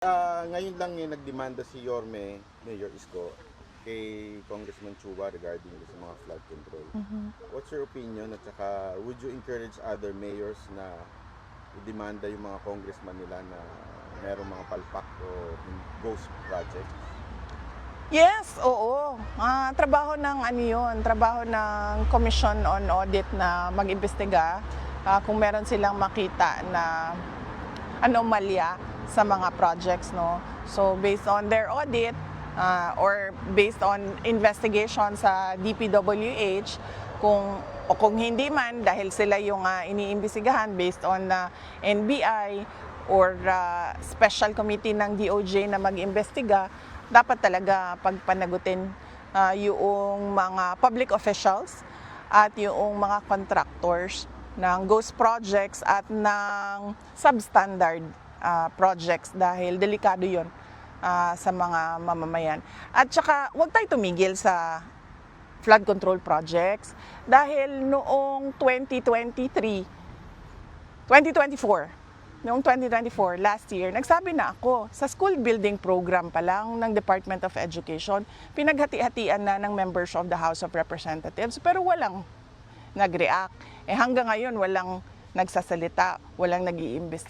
Ngayon lang nagdemanda si Mayor Isko, kay Congressman Chuba regarding sa mga flood control. What's your opinion at saka would you encourage other mayors na i-demanda yung mga congressman nila na merong mga palpak o ghost projects? Yes, oo. Trabaho ng trabaho ng Commission on Audit na mag-imbestiga kung meron silang makita na anomalya sa mga projects, no. So based on their audit or based on investigation sa DPWH, kung hindi man dahil sila yung iniimbestigahan based on NBI or special committee ng DOJ na mag-imbestiga, dapat talaga pagpanagutin yung mga public officials at yung mga contractors ng ghost projects at ng substandard projects dahil delikado yon sa mga mamamayan. At saka huwag tayo tumigil sa flood control projects dahil noong 2024, last year, nagsabi na ako, sa school building program pa lang ng Department of Education, pinaghati-hatian na ng members of the House of Representatives, pero walang nag-react. Hanggang ngayon, walang nagsasalita, walang nag-iimbestiga.